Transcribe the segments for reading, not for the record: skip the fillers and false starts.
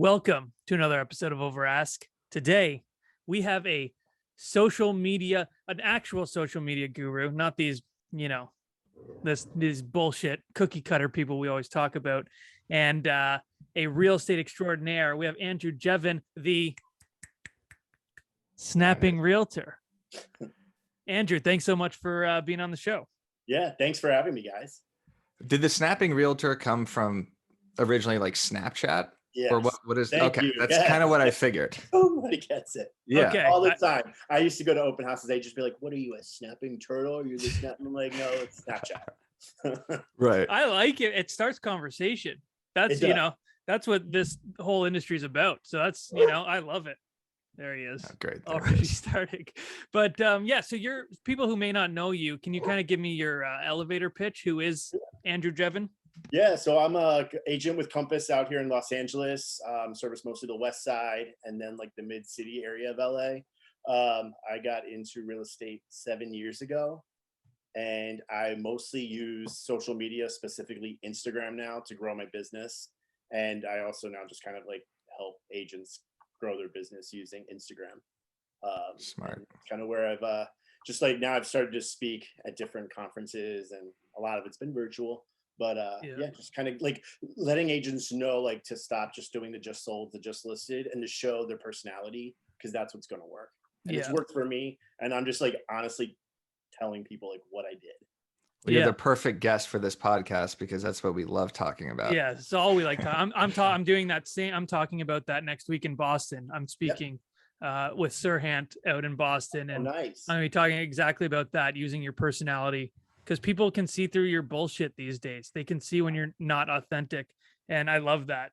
Welcome to another episode of Over Ask. Today, we have an actual social media guru, not these, these bullshit cookie cutter people we always talk about, and a real estate extraordinaire. We have Andrew Jevin, the snapping realtor. Andrew, thanks so much for being on the show. Yeah, thanks for having me, guys. Did the snapping realtor come from originally like Snapchat? Yes. Or what is Thank okay? you. That's kind of what I figured. Nobody gets it. Yeah. Okay. All the time. I used to go to open houses. They'd just be like, "What are you, a snapping turtle? Are you the snapping?" I'm like, "No, it's Snapchat." Right. I like it. It starts conversation. That's that's what this whole industry is about. So that's I love it. There he is. Oh, great. Already starting. But so you're people who may not know you. Can you kind of give me your elevator pitch? Who is Andrew Jevin? Yeah, so I'm a agent with Compass out here in Los Angeles. Service mostly the West Side and then like the mid-city area of LA. I got into real estate 7 years ago, and I mostly use social media, specifically Instagram now, to grow my business. And I also now just kind of like help agents grow their business using Instagram. Smart. Kind of where I've just like now I've started to speak at different conferences, and a lot of it's been virtual. But just kind of like letting agents know like to stop just doing the just sold, the just listed, and to show their personality, because that's what's going to work. And it's worked for me. And I'm just like honestly telling people like what I did. Well, you're the perfect guest for this podcast because that's what we love talking about. Yeah, it's all we like to. I'm doing that same. I'm talking about that next week in Boston. I'm speaking with Sirhant out in Boston, and nice. I'm going to be talking exactly about that, using your personality. Because people can see through your bullshit these days. They can see when you're not authentic. And I love that.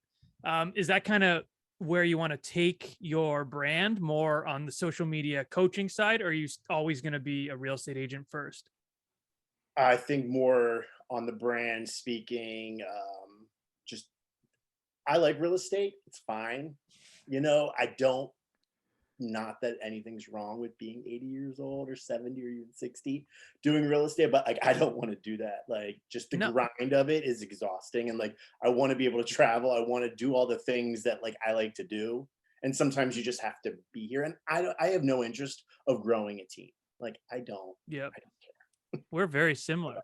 Is that kind of where you want to take your brand, more on the social media coaching side? Or are you always going to be a real estate agent first? I think more on the brand speaking. I like real estate. It's fine. I don't. Not that anything's wrong with being 80 years old or 70 or even 60 doing real estate, but like I don't want to do that. Like just the grind of it is exhausting, and like I want to be able to travel. I want to do all the things that like I like to do, and sometimes you just have to be here. And I have no interest of growing a team. Like I don't. Yeah, I don't care. We're very similar.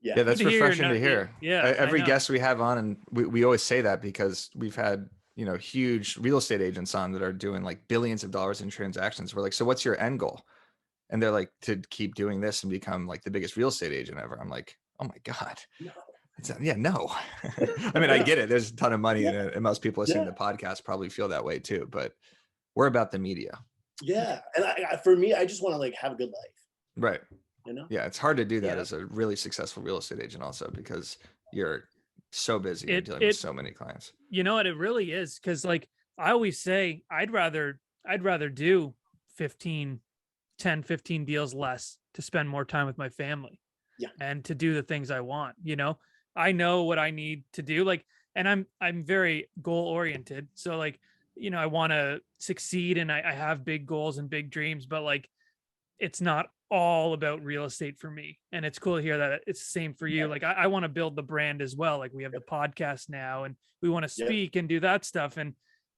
Yeah, that's refreshing to hear. Yeah, every guest we have on, and we always say that because we've had huge real estate agents on that are doing like billions of dollars in transactions. We're like, so what's your end goal? And they're like, to keep doing this and become like the biggest real estate agent ever. I'm like, oh my God. No. No. I mean, I get it. There's a ton of money in it, and most people listening to the podcast probably feel that way too, but we're about the media. Yeah. And for me, I just want to like have a good life. Right. Yeah. It's hard to do that as a really successful real estate agent also, because you're so busy and dealing with so many clients. You know what? It really is. Cause like I always say, I'd rather do 15 deals less to spend more time with my family and to do the things I want. I know what I need to do. Like, and I'm very goal oriented. So like, I want to succeed, and I have big goals and big dreams, but like, it's not all about real estate for me. And it's cool to hear that it's the same for you. Like I want to build the brand as well. Like we have the podcast now, and we want to speak and do that stuff. And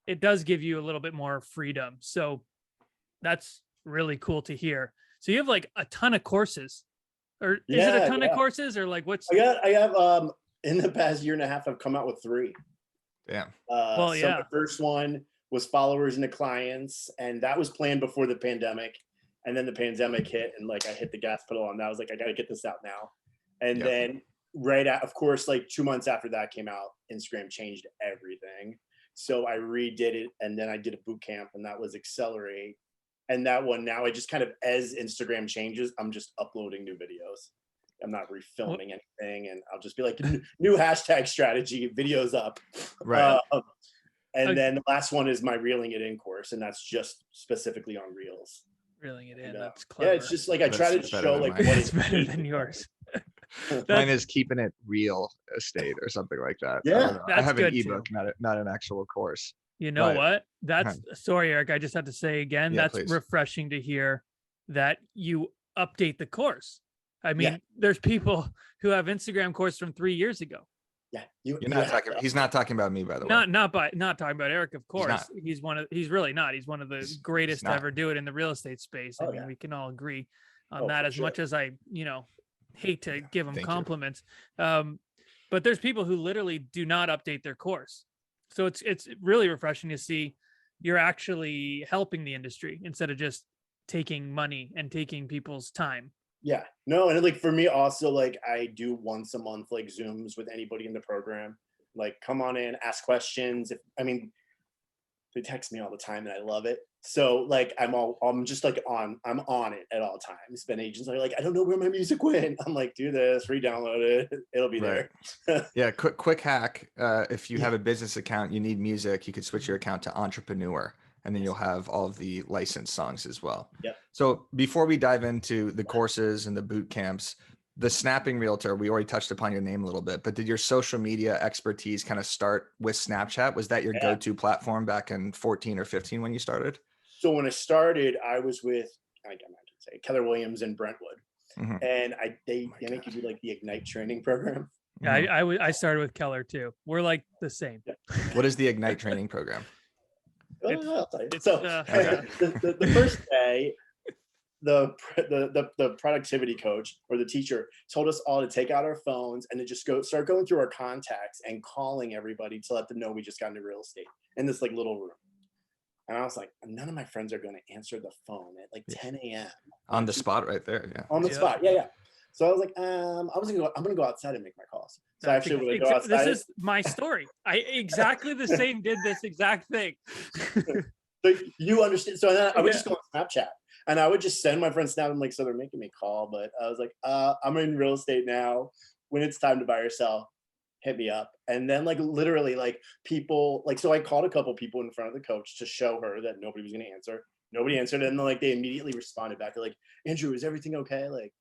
it does give you a little bit more freedom. So that's really cool to hear. So you have like a ton of courses, or is it a ton of courses, or like what's I have in the past year and a half, I've come out with 3. Damn. So the first one was followers into clients, and that was planned before the pandemic. And then the pandemic hit, and like I hit the gas pedal on that. I was like, I got to get this out now. And then of course, like 2 months after that came out, Instagram changed everything. So I redid it, and then I did a boot camp, and that was Accelerate. And that one now, I just kind of, as Instagram changes, I'm just uploading new videos. I'm not refilming anything, and I'll just be like, new hashtag strategy, videos up. Right. And then the last one is my Reeling It In course, and that's just specifically on Reels. Reeling it in. That's clever. Yeah, it's just like I try to show like what is better than yours. Mine is Keeping It Real Estate or something like that. Yeah, I have an ebook, not an actual course. You know what? That's sorry, Eric. I just had to say again. That's refreshing to hear that you update the course. I mean, there's people who have Instagram course from 3 years ago. Yeah, You're not talking. He's not talking about me, by the way. Not talking about Eric, of course. He's really not. He's one of the greatest to ever do it in the real estate space. I mean, we can all agree on that, as much as I, hate to give him compliments. But there's people who literally do not update their course. So it's really refreshing to see you're actually helping the industry instead of just taking money and taking people's time. Yeah, no, and like for me also, like I do once a month like Zooms with anybody in the program. Like, come on in, ask questions. They text me all the time and I love it. So like I'm just like I'm on it at all times. But agents are like, I don't know where my music went. I'm like, do this, re-download it, it'll be there. Yeah, quick hack. If you have a business account, you need music, you could switch your account to Entrepreneur, and then you'll have all of the licensed songs as well. Yeah. So before we dive into the courses and the boot camps, the Snapping Realtor, we already touched upon your name a little bit, but did your social media expertise kind of start with Snapchat? Was that your go-to platform back in 14 or 15 when you started? So when I started, I was with, I can say, Keller Williams in Brentwood. Mm-hmm. And they make you do like the Ignite training program. Yeah, I started with Keller too. We're like the same. Yeah. What is the Ignite training program? I'll tell you. So the first day, the productivity coach or the teacher told us all to take out our phones and to just start going through our contacts and calling everybody to let them know we just got into real estate in this like little room. And I was like, none of my friends are going to answer the phone at like 10 a.m. On the spot right there. Yeah. On the spot. Yeah. So I was like, I'm going to go outside and make my calls. So actually, when I go outside, this is my story. I exactly the same did this exact thing. So you understand. So then I would just go on Snapchat and I would just send my friends Snap. I'm like, so they're making me call, but I was like, I'm in real estate now. When it's time to buy or sell, hit me up. And then like literally like people like, so I called a couple people in front of the coach to show her that nobody was going to answer. Nobody answered. And then like they immediately responded back. They're like, Andrew, is everything okay? Like,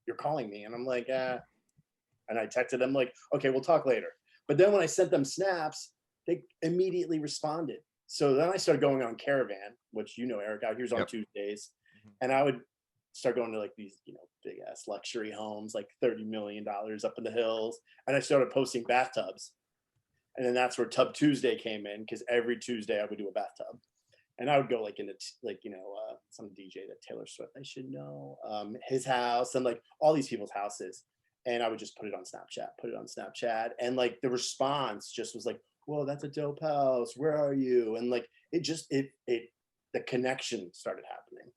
you're calling me. And I'm like, and I texted them like, okay, we'll talk later. But then when I sent them snaps, they immediately responded. So then I started going on Caravan, which, Eric out here's on Tuesdays. And I would start going to like these, big ass luxury homes, like $30 million up in the hills. And I started posting bathtubs. And then that's where Tub Tuesday came in, because every Tuesday I would do a bathtub. And I would go like into some DJ that Taylor Swift, I should know, his house and like all these people's houses. And I would just put it on Snapchat. And like the response just was like, whoa, that's a dope house. Where are you? And like, the connection started happening.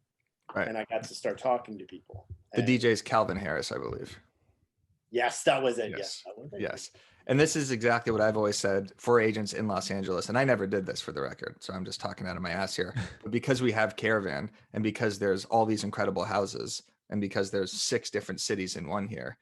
Right. And I got to start talking to people. The DJ's Calvin Harris, I believe. Yes, that was it. Yes. Yes. And this is exactly what I've always said for agents in Los Angeles. And I never did this, for the record, so I'm just talking out of my ass here. But because we have Caravan, and because there's all these incredible houses, and because there's 6 different cities in one here,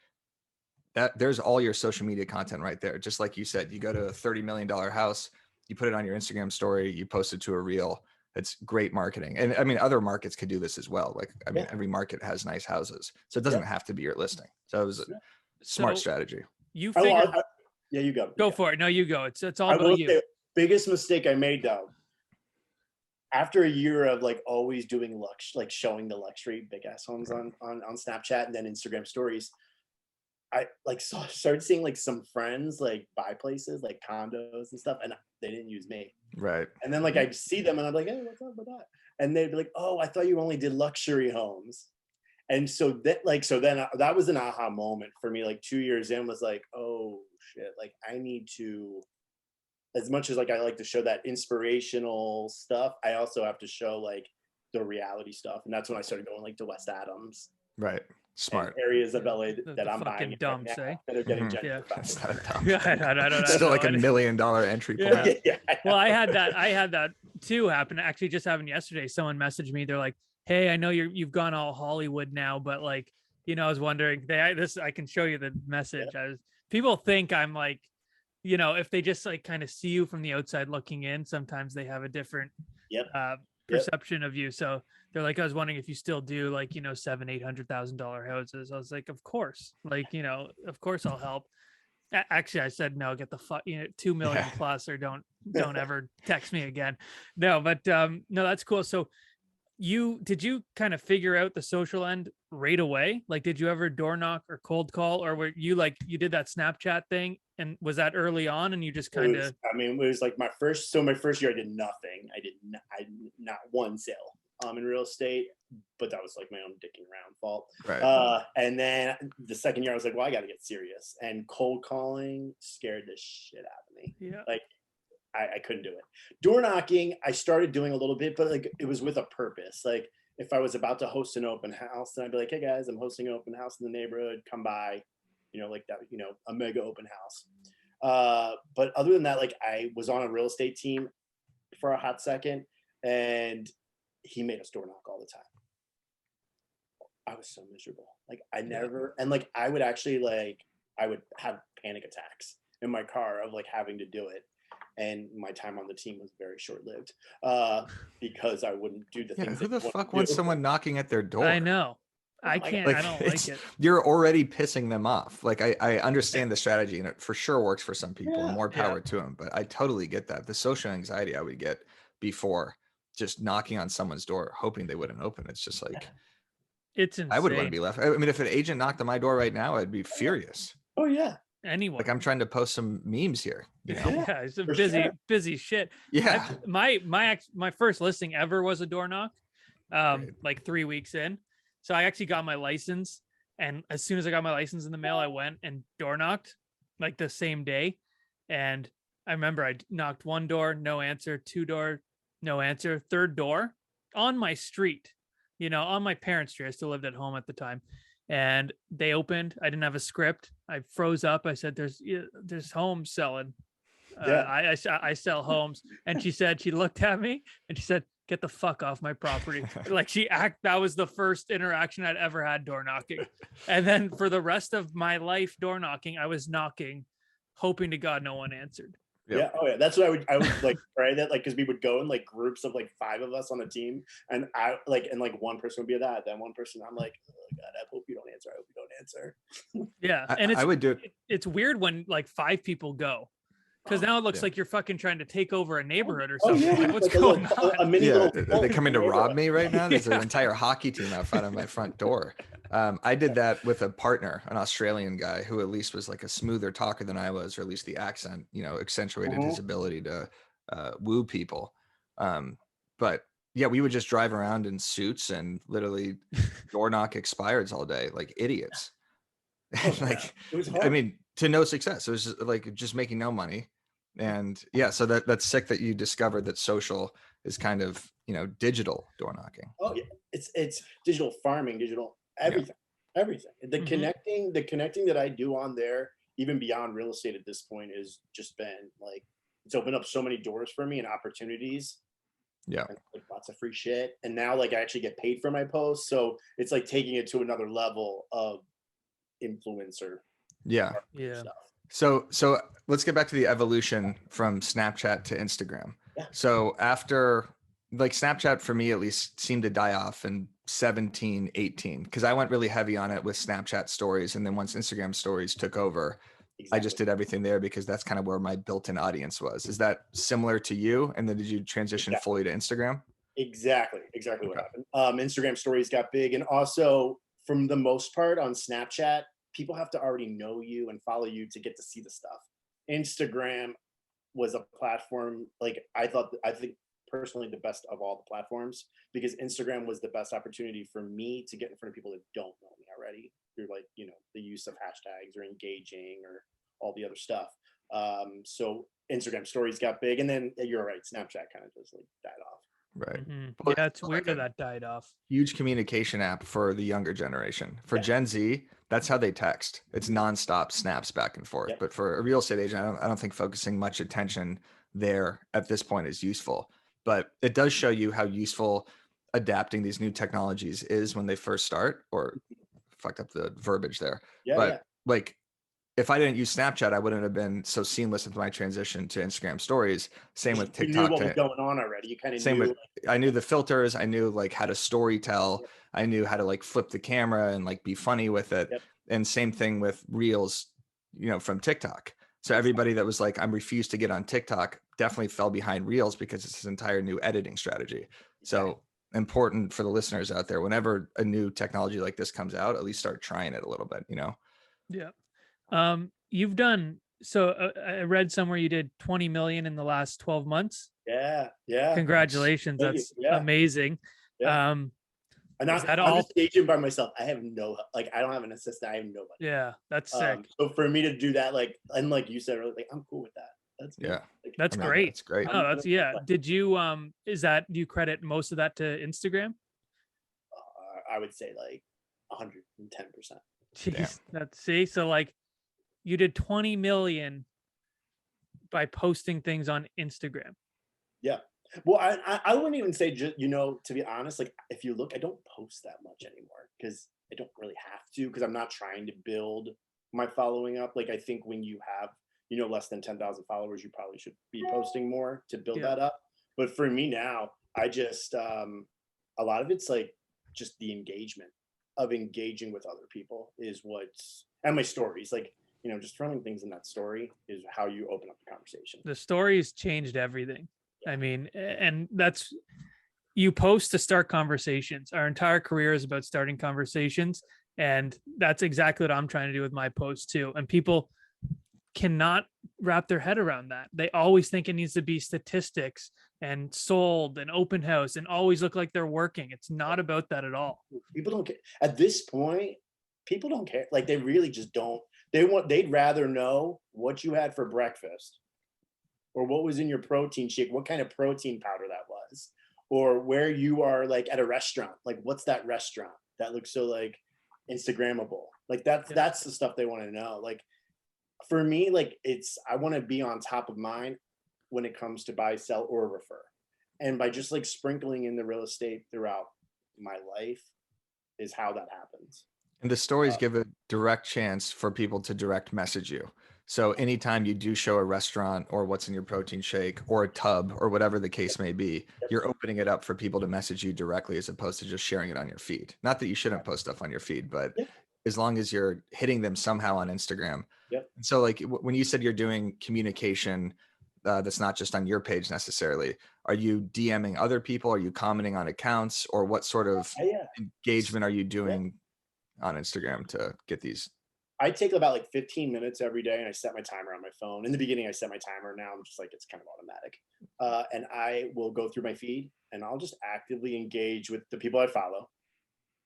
that there's all your social media content right there. Just like you said, you go to a $30 million house, you put it on your Instagram story, you post it to a reel. It's great marketing. And I mean, other markets could do this as well. Like, I mean, every market has nice houses, so it doesn't have to be your listing. So it was a smart strategy. You figured. Yeah, you go. Go for it. No, you go. It's all about you. Biggest mistake I made though, after a year of like always doing like showing the luxury big ass homes on Snapchat and then Instagram stories, I like started seeing like some friends like buy places like condos and stuff, and they didn't use me. Right. And then like I'd see them and I'm like, hey, what's up with that? And they'd be like, oh, I thought you only did luxury homes. And so then that was an aha moment for me. Like 2 years in was like, oh shit, like I need to, as much as like I like to show that inspirational stuff, I also have to show like the reality stuff. And that's when I started going like to West Adams. Right. Smart. Areas of LA that I'm fucking buying dumps, right now, eh? that are getting gentrified. That's not a dump. I don't It's still like $1 million entry point. Yeah. Well, I had that too happen. Actually, just happened yesterday. Someone messaged me. They're like, hey, I know you've gone all Hollywood now, but like, I was wondering, I can show you the message. People think I'm like, if they just like kind of see you from the outside looking in, sometimes they have a different perception of you. So they're like, I was wondering if you still do like, $700,000-$800,000 houses. I was like, of course, like, of course I'll help. Actually, I said, no, get the fuck, 2 million plus, or don't ever text me again. No, but no, that's cool. So did you kind of figure out the social end right away? Like, did you ever door knock or cold call, or were you like, you did that Snapchat thing And was that early on and you just It kind was, of, I mean, it was like my first year I did nothing. I not one sale in real estate, but that was like my own dicking around fault. Right. And then the second year I was like, well, I got to get serious. And cold calling scared the shit out of me. yeah, Like I couldn't do it. Door knocking, I started doing a little bit, but like it was with a purpose. Like if I was about to host an open house, then I'd be like, hey guys, I'm hosting an open house in the neighborhood. Come by, like that, a mega open house. But other than that, like I was on a real estate team for a hot second, and he made us door knock all the time. I was so miserable. Like I never, and like I would actually I would have panic attacks in my car of like having to do it. And my time on the team was very short-lived because I wouldn't do the things. Who the fuck wants someone knocking at their door? I know. I can't, I don't like it. You're already pissing them off. Like I understand the strategy and it for sure works for some people and more power to them, but I totally get that. The social anxiety I would get before just knocking on someone's door, hoping they wouldn't open. It's just like, it's insane. I would want to be left. I mean, if an agent knocked on my door right now, I'd be furious. Oh yeah. Anyone. Like I'm trying to post some memes here. Yeah, it's a busy shit. Yeah. My first listing ever was a door knock, Right. like 3 weeks in. So I actually got my license, and as soon as I got my license in the mail, I went and door knocked like the same day. And I remember I knocked one door, no answer, two door, no answer, third door on my street, on my parents' street. I still lived at home at the time. And they opened. I didn't have a script. I froze up. I said, there's homes selling. I sell homes. And she looked at me and she said, get the fuck off my property. Like that was the first interaction I'd ever had door knocking. And then for the rest of my life door knocking, I was knocking, hoping to God no one answered. Yep. Yeah. Oh yeah. That's what I would like pray that, like, cause we would go in like groups of like 5 of us on a team, and one person would be that, then one person, I'm like, oh God, I hope you don't answer. I hope you don't answer. Yeah. And I would do it. It's weird when like 5 people go, because now it looks like you're fucking trying to take over a neighborhood or something. Like, what's going on? A mini little they come in to rob me right now. There's an entire hockey team out front of my front door. I did that with a partner, an Australian guy who at least was like a smoother talker than I was, or at least the accent, accentuated his ability to woo people. But yeah, we would just drive around in suits and literally door knock expireds all day like idiots. Like, it was hard. I mean, to no success. It was just making no money. And yeah, so that's sick that you discovered that social is kind of, digital door knocking. Oh yeah. It's digital farming, digital everything. The connecting that I do on there, even beyond real estate at this point, has just been like, it's opened up so many doors for me and opportunities. Yeah. And like lots of free shit. And now like I actually get paid for my posts. So it's like taking it to another level of influencer. Yeah. Stuff. So let's get back to the evolution from Snapchat to Instagram. Yeah. So after, like, Snapchat for me at least seemed to die off in 17, 18, because I went really heavy on it with Snapchat stories. And then once Instagram stories took over, I just did everything there because that's kind of where my built-in audience was. Is that similar to you? And then did you transition fully to Instagram? Exactly what happened. Instagram stories got big. And also, from the most part on Snapchat, people have to already know you and follow you to get to see the stuff. Instagram was a platform, like I think personally the best of all the platforms, because Instagram was the best opportunity for me to get in front of people that don't know me already through like, the use of hashtags or engaging or all the other stuff. So Instagram stories got big, and then you're right, Snapchat kind of just like died off. Right. Mm-hmm. Yeah, it's weird that died off. Huge communication app for the younger generation. For Gen Z, that's how they text. It's nonstop snaps back and forth. But for a real estate agent, I don't think focusing much attention there at this point is useful. But it does show you how useful adapting these new technologies is when they first start, or fucked up the verbiage there. Like, if I didn't use Snapchat, I wouldn't have been so seamless with my transition to Instagram stories. Same with TikTok. You knew what was going on already. You kind of knew. I knew the filters. I knew like how to story tell. I knew how to like flip the camera and like be funny with it. And same thing with Reels, from TikTok. So everybody that was like, I'm refused to get on TikTok, definitely fell behind Reels because it's this entire new editing strategy. So important for the listeners out there, whenever a new technology like this comes out, at least start trying it a little bit, Yeah. You've done So I read somewhere you did 20 million in the last 12 months. Yeah. Yeah. Congratulations. Thank you. That's Yeah. amazing. Yeah. And Is that I'm all? just agent by myself. I have like, I don't have an assistant. I have nobody. Yeah, that's sick. So for me to do that, like, and like you said, like, I'm cool with that. That's me. Yeah. Like, That's I mean, great. that's great. No, that's Did you do you credit most of that to Instagram? I would say like 110%. Jeez, so like you did 20 million by posting things on Instagram. Yeah. Well, I wouldn't even say just, to be honest, like if you look, I don't post that much anymore because I don't really have to, because I'm not trying to build my following up. Like I think when you have, less than 10,000 followers, you probably should be posting more to build that up. But for me now, I just, a lot of it's like just the engagement of engaging with other people is and my stories, like, just throwing things in that story is how you open up the conversation. The stories changed everything. I mean, and you post to start conversations. Our entire career is about starting conversations. And that's exactly what I'm trying to do with my posts too. And people cannot wrap their head around that. They always think it needs to be statistics and sold and open house and always look like they're working. It's not about that at all. People don't care. At this point, people don't care. Like they really just don't. They'd rather know what you had for breakfast or what was in your protein shake, what kind of protein powder that was, or where you are like at a restaurant. Like, what's that restaurant that looks so like Instagrammable? Like that's the stuff they want to know. Like for me, like I want to be on top of mind when it comes to buy, sell, or refer. And by just like sprinkling in the real estate throughout my life is how that happens. And the stories give a direct chance for people to direct message you. So anytime you do show a restaurant or what's in your protein shake or a tub or whatever the case may be, you're opening it up for people to message you directly as opposed to just sharing it on your feed. Not that you shouldn't post stuff on your feed, but as long as you're hitting them somehow on Instagram. And so like when you said you're doing communication that's not just on your page necessarily, are you DMing other people? Are you commenting on accounts, or what sort of engagement are you doing on Instagram to get these? I take about like 15 minutes every day and I set my timer on my phone. In the beginning, I set my timer. Now I'm just like, it's kind of automatic. And I will go through my feed and I'll just actively engage with the people I follow.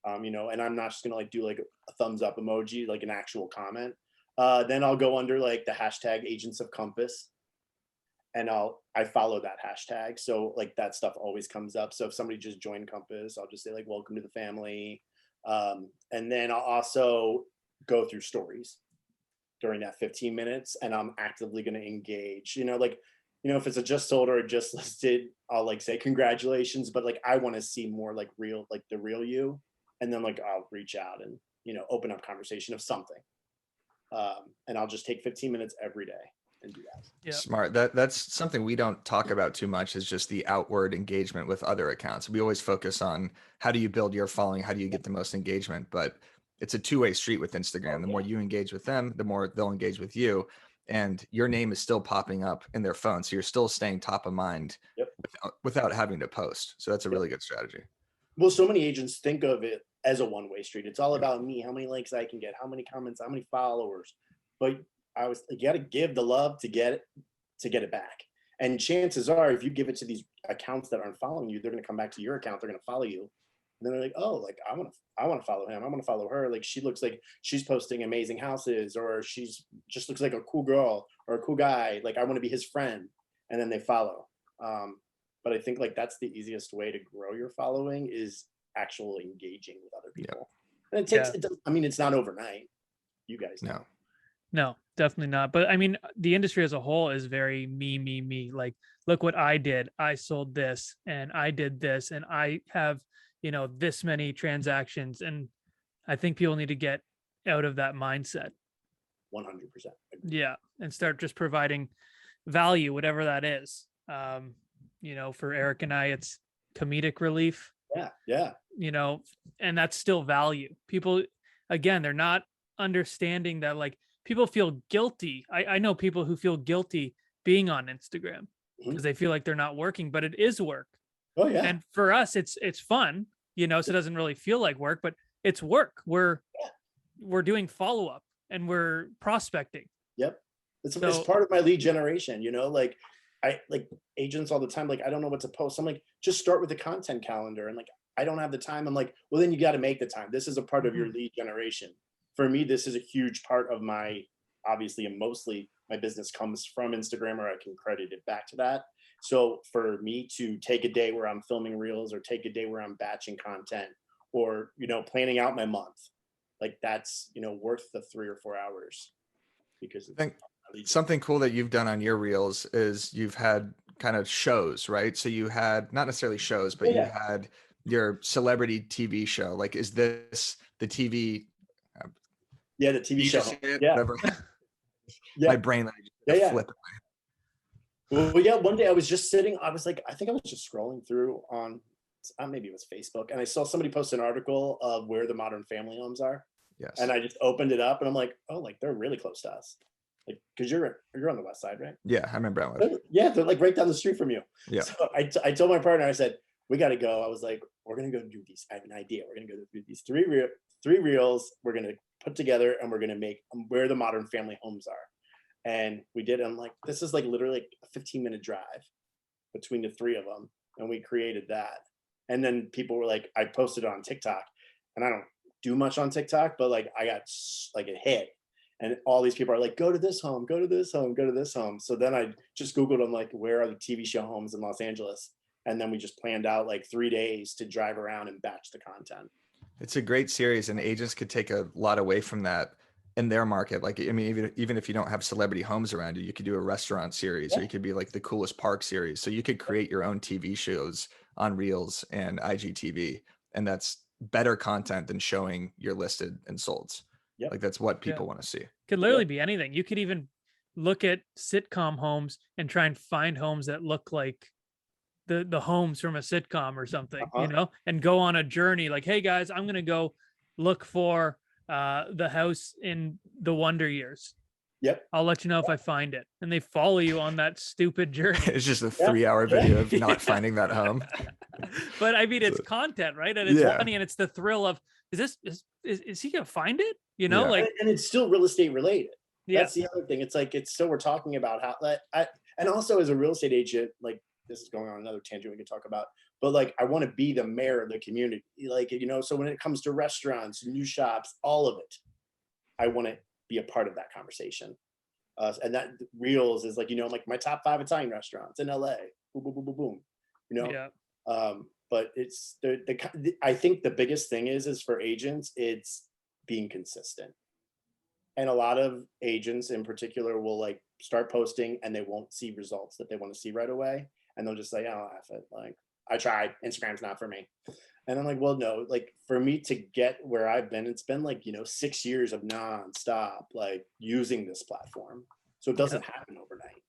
And I'm not just going to like do like a thumbs up emoji, like an actual comment. Then I'll go under like the hashtag Agents of Compass and I follow that hashtag. So like that stuff always comes up. So if somebody just joined Compass, I'll just say like, welcome to the family. And then I'll also go through stories during that 15 minutes and I'm actively going to engage, if it's a just sold or just listed, I'll like say congratulations, but like I want to see more like real, like the real you. And then like I'll reach out and, open up conversation of something. And I'll just take 15 minutes every day and do that. Yeah. Smart. That's something we don't talk about too much, is just the outward engagement with other accounts. We always focus on how do you build your following? How do you get the most engagement? But it's a two-way street with Instagram. The more you engage with them, the more they'll engage with you. And your name is still popping up in their phone. So you're still staying top of mind without having to post. So that's a really good strategy. Well, so many agents think of it as a one-way street. It's all about me, how many likes I can get, how many comments, how many followers. But you got to give the love to get it back. And chances are, if you give it to these accounts that aren't following you, they're going to come back to your account. They're going to follow you. And then they're like, oh, like I want to follow him. I want to follow her. Like she looks like she's posting amazing houses, or she's just looks like a cool girl or a cool guy. Like I want to be his friend. And then they follow. But I think like that's the easiest way to grow your following is actually engaging with other people. And it takes, it's not overnight. You guys know. No, definitely not. But I mean, the industry as a whole is very me. Like, look what I did. I sold this and I did this and I have, this many transactions. And I think people need to get out of that mindset. 100%. Yeah. And start just providing value, whatever that is. For Eric and I, it's comedic relief. Yeah. And that's still value. People, again, they're not understanding that like people feel guilty. I know people who feel guilty being on Instagram because they feel like they're not working, but it is work. Oh yeah. And for us, it's fun, so it doesn't really feel like work, but it's work. We're doing follow-up and we're prospecting. Yep. It's part of my lead generation, you know, like I like agents all the time. Like, I don't know what to post. I'm like, just start with the content calendar. And like, I don't have the time. I'm like, well, then you got to make the time. This is a part of your lead generation. For me, this is a huge part of my, obviously, and mostly my business comes from Instagram, or I can credit it back to that. So for me to take a day where I'm filming reels, or take a day where I'm batching content, or, you know, planning out my month, like that's, you know, worth the 3 or 4 hours, because I think something cool that you've done on your reels is you've had kind of shows, right? So you had not necessarily shows, but you had your celebrity TV show. Like, is this the TV? Yeah, the TV show. Yeah. Whatever. My brain flip. Well, yeah, one day I was just sitting, I was like, I think I was just scrolling through on, maybe it was Facebook, and I saw somebody post an article of where the modern family homes are. Yes. And I just opened it up and I'm like, oh, like they're really close to us. Like, cause you're on the west side, right? Yeah, I remember Brentwood. Yeah, they're like right down the street from you. Yeah. So I told my partner, I said, we got to go. I was like, we're going to go do these. I have an idea. We're going to go do these three reels. We're going to put together, and we're going to make where the modern family homes are. And we did. I'm like, this is like literally a 15-minute drive between the three of them. And we created that. And then people were like, I posted it on TikTok, and I don't do much on TikTok, but like I got like a hit. And all these people are like, go to this home, go to this home, go to this home. So then I just Googled them, like, where are the TV show homes in Los Angeles? And then we just planned out like 3 days to drive around and batch the content. It's a great series, and agents could take a lot away from that in their market. Like, I mean, even if you don't have celebrity homes around you, you could do a restaurant series, or you could be like the coolest park series. So you could create your own TV shows on Reels and IGTV, and that's better content than showing you're listed and solds. Yep. Like, that's what people want to see. Could literally be anything. You could even look at sitcom homes and try and find homes that look like the homes from a sitcom or something, you know, and go on a journey like, hey guys, I'm going to go look for the house in the Wonder Years. Yep. I'll let you know if I find it. And they follow you on that stupid journey. It's just a 3-hour video of not finding that home. But I mean, it's content, right? And it's funny, and it's the thrill of, is he gonna find it? You know, like, and it's still real estate related. That's the other thing. It's like, it's still, we're talking about how and also as a real estate agent, like, this is going on another tangent we can talk about, but like, I want to be the mayor of the community. Like, you know, so when it comes to restaurants, new shops, all of it, I want to be a part of that conversation. And that Reels is like, you know, like my top 5 Italian restaurants in LA, boom, boom, boom, boom, boom, you know? Yeah. But it's I think the biggest thing is for agents, it's being consistent. And a lot of agents in particular will like start posting and they won't see results that they want to see right away. And they'll just say, oh, F it. Like, I tried, Instagram's not for me. And I'm like, well, no, like for me to get where I've been, it's been like, you know, 6 years of nonstop, like using this platform. So it doesn't happen overnight.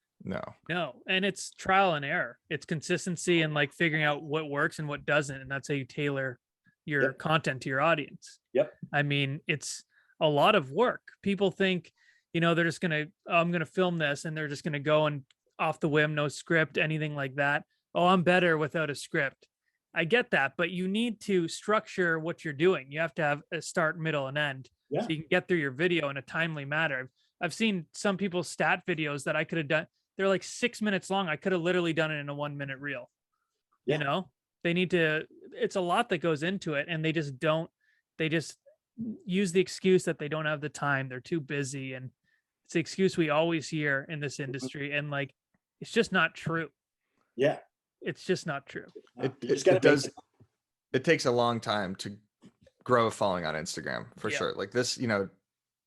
No. And it's trial and error. It's consistency and like figuring out what works and what doesn't. And that's how you tailor your content to your audience. Yep. I mean, it's a lot of work. People think, you know, they're just going to, I'm going to film this, and they're just going to go and off the whim, no script, anything like that. Oh, I'm better without a script. I get that, but you need to structure what you're doing. You have to have a start, middle, and end, so you can get through your video in a timely manner. I've seen some people's stat videos that I could have done. They're like 6 minutes long. I could have literally done it in a 1-minute reel. You know, they need to, it's a lot that goes into it, and they just use the excuse that they don't have the time. They're too busy. And it's the excuse we always hear in this industry. And like, it's just not true. Yeah. It's just not true. It takes a long time to grow a following on Instagram, for sure. Like this, you know,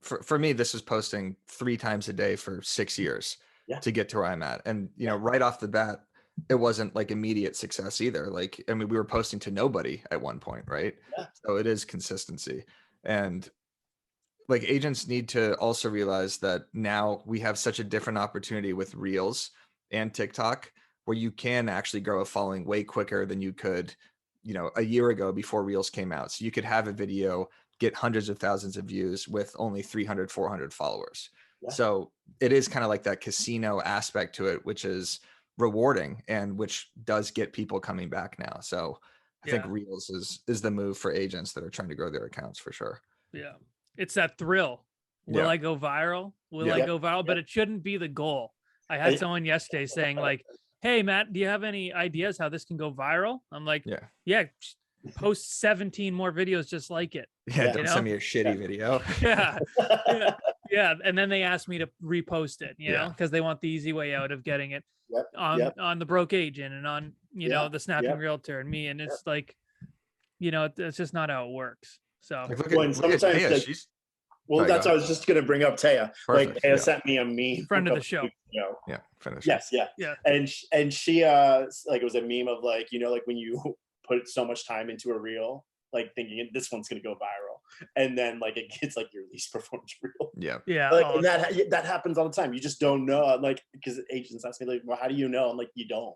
for me, this is posting 3 times a day for 6 years to get to where I'm at. And, you know, right off the bat, it wasn't like immediate success either. Like, I mean, we were posting to nobody at one point, right? So it is consistency. And like, agents need to also realize that now we have such a different opportunity with Reels and TikTok, where you can actually grow a following way quicker than you could, you know, a year ago before Reels came out. So you could have a video get hundreds of thousands of views with only 300, 400 followers. So it is kind of like that casino aspect to it, which is rewarding and which does get people coming back now. So I think Reels is the move for agents that are trying to grow their accounts, for sure. Yeah. It's that thrill. Will I go viral? Will I go viral? But it shouldn't be the goal. I had someone yesterday saying like, hey, Matt, do you have any ideas how this can go viral? I'm like, yeah, post 17 more videos just like it. Yeah, don't send me a shitty video. Yeah. And then they asked me to repost it, you know, because they want the easy way out of getting it on the broke agent and on, you know, the snapping realtor and me. And it's like, you know, it's just not how it works. So like, look at Taya, like, well, that's what I was just going to bring up Taya. Perfect. Like Taya sent me a meme. Friend of the show. Yeah. Friend of the show. Yeah. And she like, it was a meme of like, you know, like when you put so much time into a reel, like thinking this one's going to go viral. And then like, it gets like your least performed reel. Yeah. Like, and that happens all the time. You just don't know. Like, because agents ask me like, well, how do you know? I'm like, you don't.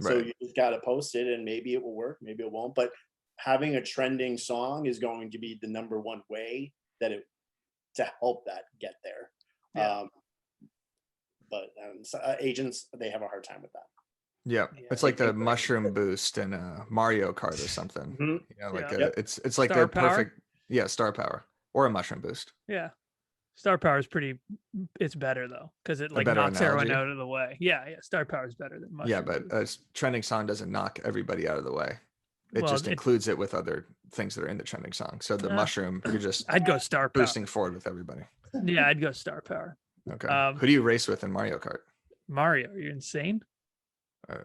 So you just got to post it and maybe it will work. Maybe it won't. But having a trending song is going to be the number one way that to help that get there. But agents, they have a hard time with that. Yeah, it's like the mushroom boost in Mario Kart or something. Mm-hmm. You know, like it's like star the power? perfect star power or a mushroom boost. Yeah, star power is it's better though because it like knocks everyone out of the way. Yeah, star power is better than mushroom. Yeah, but a trending song doesn't knock everybody out of the way. It just includes it with other things that are in the trending song. So the mushroom, you're just I'd go star power. Boosting forward with everybody. Yeah, I'd go star power. Okay. Who do you race with in Mario Kart? Mario, are you insane?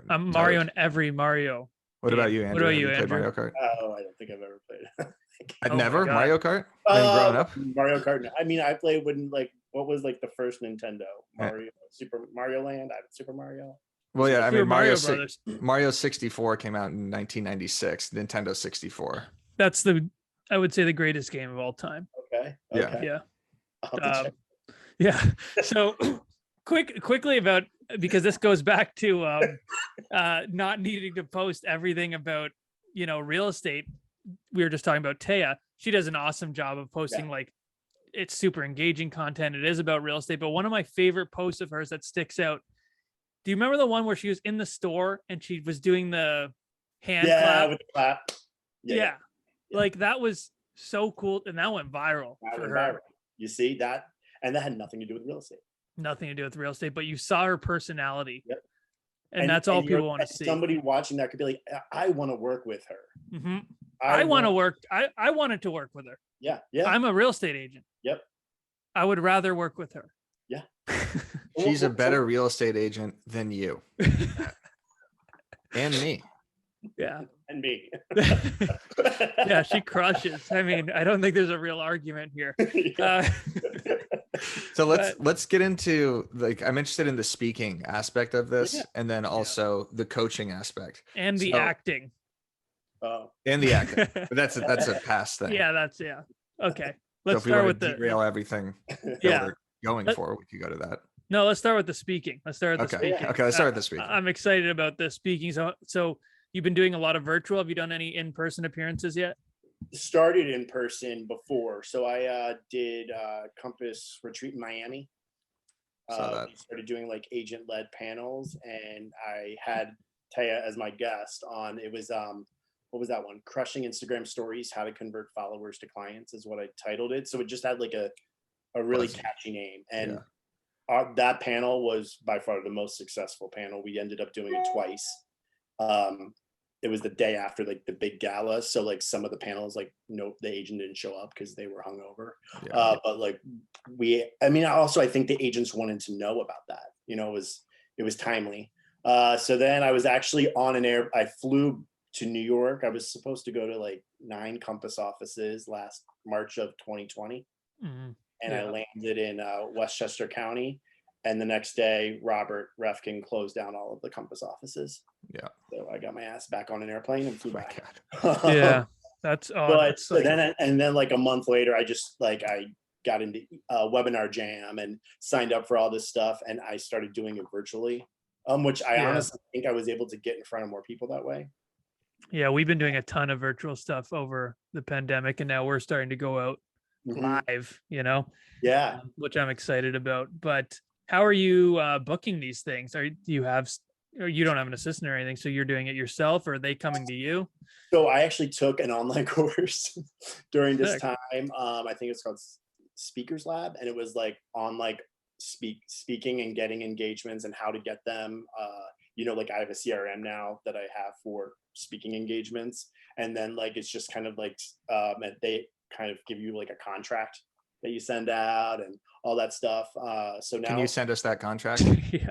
I'm Mario in every Mario. What about you, Andrew? What about you, Andrew? Andrew? Mario Kart? Oh, I don't think I've ever played it. I've never Mario Kart. Growing up, Mario Kart. I mean, I played when like what was like the first Nintendo Mario, Super Mario Land. I Super Mario. Well, yeah, I mean Mario 64 came out in 1996. Nintendo 64. That's I would say the greatest game of all time. Okay. Yeah. So quickly about, because this goes back to not needing to post everything about, you know, real estate. We were just talking about Taya. She does an awesome job of posting like it's super engaging content. It is about real estate, but one of my favorite posts of hers that sticks out. Do you remember the one where she was in the store and she was doing the hand clap? With the clap. Yeah. Like that was so cool. And that went viral for her. Viral. You see that? And that had nothing to do with real estate. Nothing to do with real estate, but you saw her personality. Yep. And that's all people want to see. Somebody watching that could be like, I want to work with her. Mm-hmm. I want to work. I wanted to work with her. Yeah. I'm a real estate agent. Yep. I would rather work with her. Yeah. She's a better real estate agent than you. And me. Yeah. And me. Yeah, she crushes. I mean, I don't think there's a real argument here. So let's get into, like, I'm interested in the speaking aspect of this, and then also the coaching aspect and the acting. And the acting. But that's a past thing. Yeah, okay. Let's start with derail everything that we're going for. We could go to that. No, let's start with the speaking. Let's start with the speaking. Okay, let's start with the speaking. I'm excited about the speaking. So you've been doing a lot of virtual. Have you done any in-person appearances yet? Started in person before. So I did Compass Retreat in Miami. We started doing like agent-led panels, and I had Taya as my guest on. It was what was that one? Crushing Instagram Stories: How to Convert Followers to Clients is what I titled it. So it just had like a really catchy name, and that panel was by far the most successful panel. We ended up doing it twice. It was the day after like the big gala, so like some of the panels, like the agent didn't show up because they were hungover. But like I think the agents wanted to know about that. You know, it was timely. So then I was actually on an air. I flew to New York. I was supposed to go to like 9 Compass offices last March of 2020, and I landed in Westchester County. And the next day, Robert Refkin closed down all of the Compass offices. Yeah. So I got my ass back on an airplane and flew back. Yeah, that's. Then like a month later, I just I got into Webinar Jam and signed up for all this stuff, and I started doing it virtually, which I honestly think I was able to get in front of more people that way. Yeah, we've been doing a ton of virtual stuff over the pandemic, and now we're starting to go out live. You know. Yeah. Which I'm excited about, but. How are you booking these things? Or you don't have an assistant or anything, so you're doing it yourself, or are they coming to you? So I actually took an online course during this time. I think it's called speakers lab, and it was like on like speaking and getting engagements and how to get them. Like I have a CRM now that I have for speaking engagements, and then like it's just kind of like they kind of give you like a contract that you send out and all that stuff. So now, can you send us that contract? Yeah,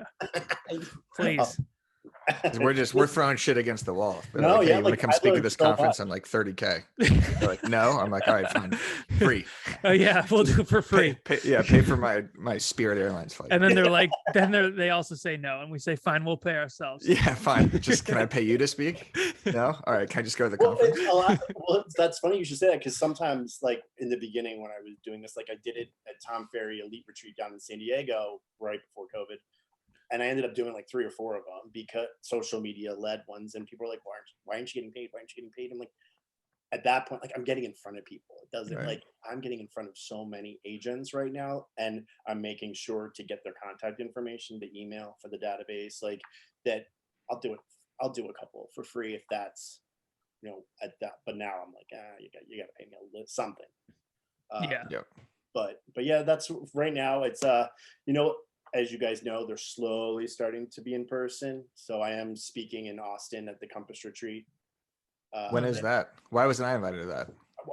please. We're throwing shit against the wall. They're No, like, hey, yeah, you want like, to come I speak at learned this so conference? much. I'm like 30K. They're like, no. I'm like, all right, fine, free. Oh yeah, we'll do it for free. Pay for my Spirit Airlines flight. And then they're like, they also say no, and we say fine, we'll pay ourselves. Yeah, fine. Just can I pay you to speak? No, all right. Can I just go to the Well, conference? that's funny you should say that, because sometimes, like in the beginning when I was doing this, like I did it at Tom Ferry Elite Retreat down in San Diego right before COVID, and I ended up doing like 3 or 4 of them because social media led ones, and people were like, why aren't you getting paid? Why aren't you getting paid? I'm like, at that point, like I'm getting in front of people. It doesn't Right. like I'm getting in front of so many agents right now, and I'm making sure to get their contact information, the email for the database, like that. I'll do it. I'll do a couple for free if that's, at that. But now I'm like, you got to pay me a something. Yeah. Yep. But yeah, that's right now. It's as you guys know, they're slowly starting to be in person. So I am speaking in Austin at the Compass Retreat. When is that? Why wasn't I invited to that?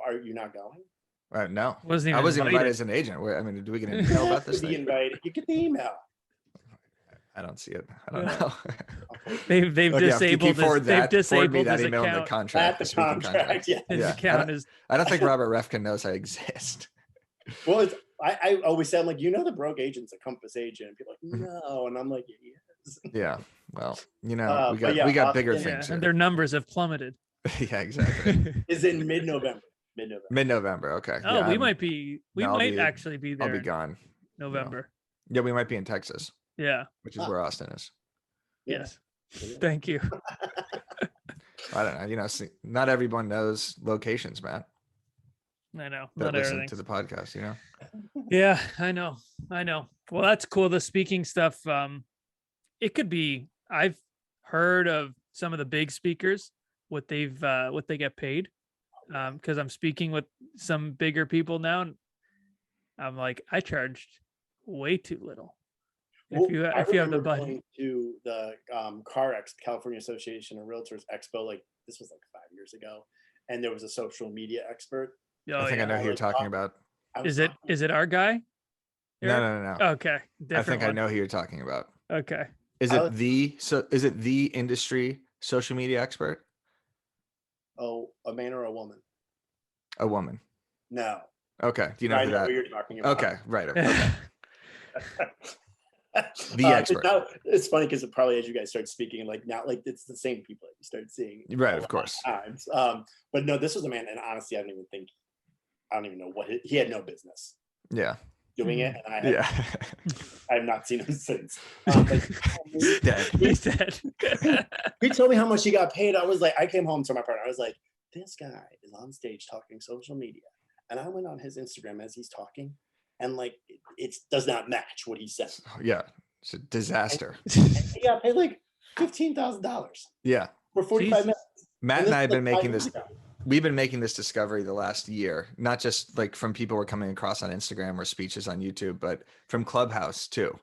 Are you not going? No. Wasn't I even wasn't invited invited. as an agent. I mean, do we get an email about this Be thing? invited. You get the email. I don't see it. I don't Yeah. know. They've Okay, if you disabled keep forward his, they've that, forward me disabled that his email and the account. contract, the speaking contract. Yeah. His Yeah. account is I don't think Robert Refkin knows I exist. Well, I always say, I'm like, the broke agent's a Compass agent. And people are like, no. And I'm like, yes. Yeah. Well, we but got yeah, we got bigger Austin- things and here. their numbers have plummeted. Yeah, exactly. Is in mid-November. Mid-November. Okay. Oh, yeah, we might actually be there. I'll be gone. November. Yeah, we might be in Texas, Yeah. which is where Austin is. Yeah. Yes. Thank you. I don't know. Not everyone knows locations, Matt. I know. That Not listen everything. to the podcast. Yeah, I know. Well, that's cool. The speaking stuff. It could be. I've heard of some of the big speakers, what they get paid. Because I'm speaking with some bigger people now, and I'm like, I charged way too little. If you have the budget. Going to the California Association of Realtors Expo, like this was like 5 years ago, and there was a social media expert. I think I know who you're talking about. Is it our guy? No. Okay. I think I know who you're talking about. Okay. Is it the industry social media expert? Oh, a man or a woman? A woman. No. Okay. Do you know I who know that? who you're talking about. Okay. Right. Okay. The expert. Now, it's funny because probably as you guys start speaking, like now, like it's the same people that you start seeing. Right. Of course. Times. But no, this was a man, and honestly, I don't even know what he had no business. Yeah. Doing it, and I have not seen him since. He's dead. He's dead. He told me how much he got paid. I was like, I came home to my partner. I was like, this guy is on stage talking social media, and I went on his Instagram as he's talking, and like it does not match what he said. Yeah, it's a disaster. And he got paid like $15,000. Yeah, for 45 minutes. Matt and I have been like making this. We've been making this discovery the last year, not just like from people we're coming across on Instagram or speeches on YouTube, but from Clubhouse too.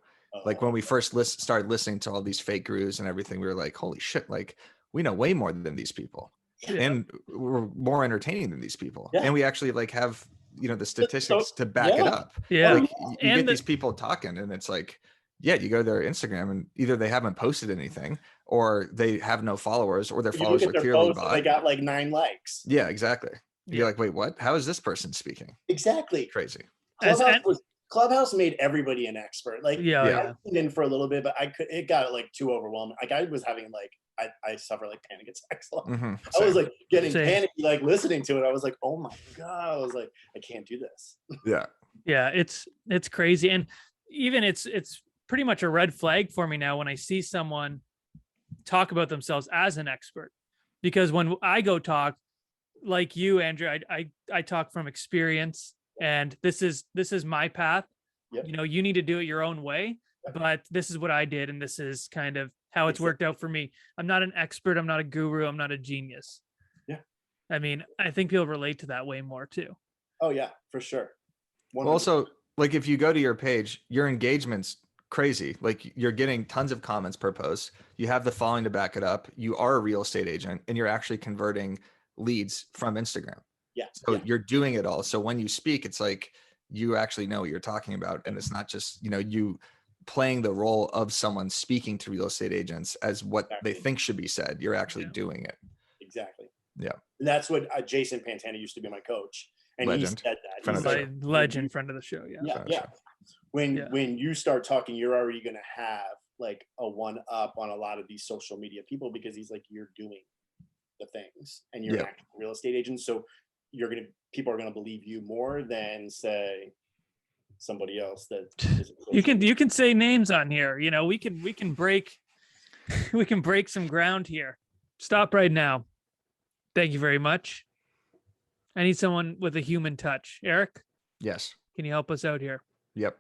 Like when we first started listening to all these fake gurus and everything, we were like, holy shit, like we know way more than these people. Yeah. And we're more entertaining than these people. Yeah. And we actually like have, the statistics to back it up. Yeah. Like, you get these people talking and it's like, yeah, you go to their Instagram and either they haven't posted anything or they have no followers or their followers are clearly bot. They got like 9 likes. Yeah, exactly. You're like, wait, what? How is this person speaking? Exactly. Crazy. Clubhouse made everybody an expert. Like, I tuned in for a little bit, but it got like too overwhelming. Like I was having like, I suffer like panic attacks. I was like getting panicky, like listening to it. I was like, oh my God. I was like, I can't do this. Yeah. Yeah. It's crazy. And even it's pretty much a red flag for me now when I see someone talk about themselves as an expert, because when I go talk like you, Andrew, I talk from experience, and this is my path. Yep. You need to do it your own way, but this is what I did. And this is kind of how it's worked out for me. I'm not an expert. I'm not a guru. I'm not a genius. Yeah. I mean, I think people relate to that way more too. Oh yeah, for sure. Also, like if you go to your page, your engagement's crazy. Like you're getting tons of comments per post. You have the following to back it up. You are a real estate agent and you're actually converting leads from Instagram. Yeah. So you're doing it all. So when you speak, it's like you actually know what you're talking about. And it's not just, you playing the role of someone speaking to real estate agents as what they think should be said. You're actually doing it. Exactly. Yeah. And that's what Jason Pantana used to be my coach. And Legend. he said that. Friend of the show. Legend, friend of the show. Yeah. When you start talking, you're already going to have like a one up on a lot of these social media people, because he's like, you're doing the things and you're an actual real estate agent. So people are going to believe you more than say somebody else that you can say names on here. We can break some ground here. Stop right now. Thank you very much. I need someone with a human touch. Eric? Yes. Can you help us out here? Yep.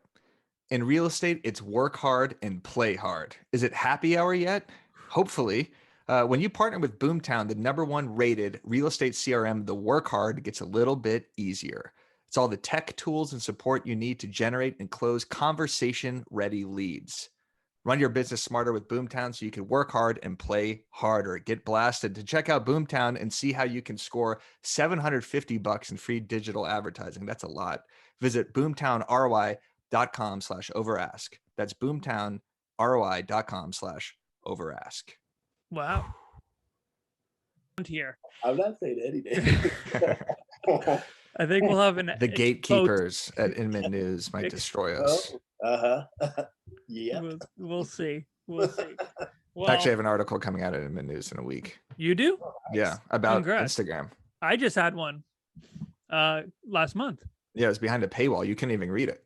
In real estate, it's work hard and play hard. Is it happy hour yet? Hopefully. When you partner with Boomtown, the #1 rated real estate CRM, the work hard gets a little bit easier. It's all the tech tools and support you need to generate and close conversation-ready leads. Run your business smarter with Boomtown so you can work hard and play harder. Get blasted. To check out Boomtown and see how you can score $750 in free digital advertising. That's a lot. Visit boomtownroi.com/overask. That's boomtownroi.com/overask. Wow. Here. I'm not saying anything. I think we'll have the gatekeepers at Inman News might destroy us. Yeah. We'll see. Well, actually, I have an article coming out at Inman News in a week. You do? Yeah, about Congrats. Instagram. I just had one last month. Yeah, it was behind a paywall. You couldn't even read it.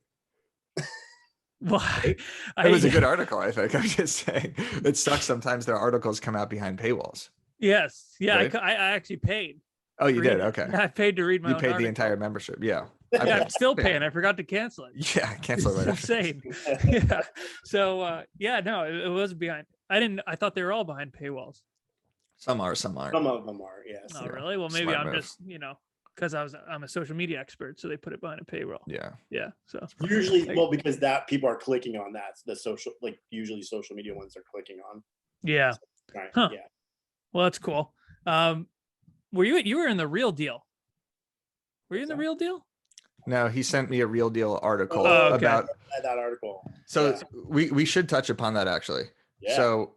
Why? It was a good article, I think. I'm just saying. It sucks sometimes their articles come out behind paywalls. Yes. Yeah, right? I actually paid. Oh, you did? Okay. I paid to read my own You paid the article. entire membership. Yeah. I'm still paying. I forgot to cancel it. Yeah, cancel it right insane. Yeah. So no, it was behind. I thought they were all behind paywalls. Some are. Some of them are, yes. Oh, really? Well, maybe I'm just, because I'm a social media expert, so they put it behind a paywall. Yeah. Yeah. So usually, because that people are clicking on that. The social, usually social media ones are clicking on. Yeah. So, right. Huh. Yeah. Well, that's cool. Were you in the Real Deal? Were you in the Real Deal? No, he sent me a Real Deal article about that article. So we should touch upon that actually. Yeah. So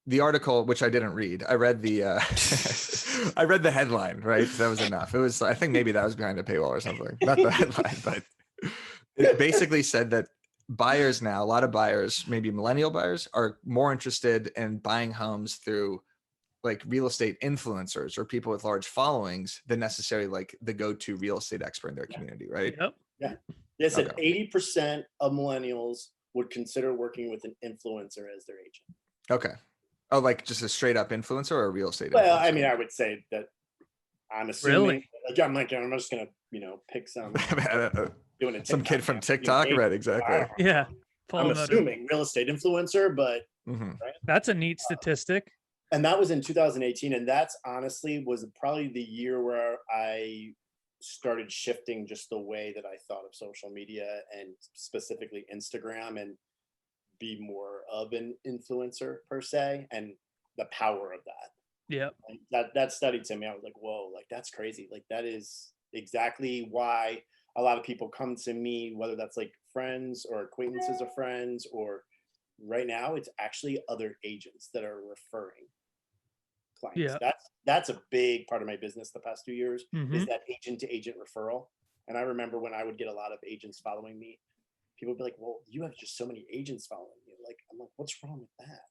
the article, which I didn't read, I read the I read the headline, right? That was enough. It was, I think maybe that was behind a paywall or something. Not the headline, but it basically said that buyers now, a lot of buyers, maybe millennial buyers, are more interested in buying homes through like real estate influencers or people with large followings than necessarily like the go-to real estate expert in their community, right? Yep. Yeah. They said 80% of millennials would consider working with an influencer as their agent. Okay. Oh, like just a straight up influencer or a real estate Well, influencer? I mean, I would say that I'm assuming. Really? I'm just going to, pick some. Doing a some kid from TikTok, right? Exactly. Yeah. I'm assuming real estate influencer, but right? That's a neat statistic. And that was in 2018. And that's honestly was probably the year where I started shifting just the way that I thought of social media and specifically Instagram and be more of an influencer per se and the power of that. Yeah. That study to me, I was like, whoa, like that's crazy. Like that is exactly why a lot of people come to me, whether that's like friends or acquaintances of friends, or right now it's actually other agents that are referring clients. Yeah. That's a big part of my business the past 2 years Mhm. is that agent to agent referral. And I remember when I would get a lot of agents following me, people would be like, well, you have just so many agents following you. Like, I'm like, what's wrong with that?